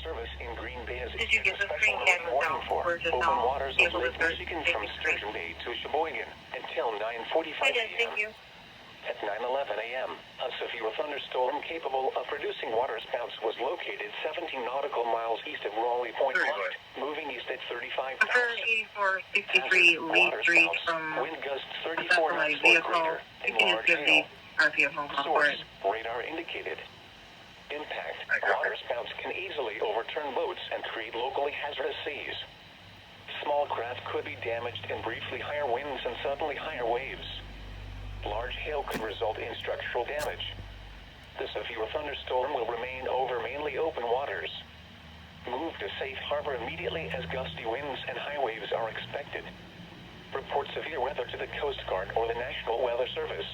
Service in Green Bay has Did you get the issued a screen special cameras warning out? for Or just open all waters of able to Lake start Michigan taking from Sturgeon Bay to Sheboygan until 9:45 I did, thank p.m. you. At 9:11 a.m., a severe thunderstorm capable of producing waterspouts was located 17 nautical miles east of Rawley Point Light, moving east at 35 knots. 8463 Lee Street from wind gusts the 34 knots or vehicle. greater, You and can large just give hail. the RPM home for Source, it. radar indicated. Impact, waterspouts can easily overturn boats and create locally hazardous seas. Small craft could be damaged in briefly higher winds and suddenly higher waves. Large hail could result in structural damage. The severe thunderstorm will remain over mainly open waters. Move to safe harbor immediately as gusty winds and high waves are expected. Report severe weather to the Coast Guard or the National Weather Service.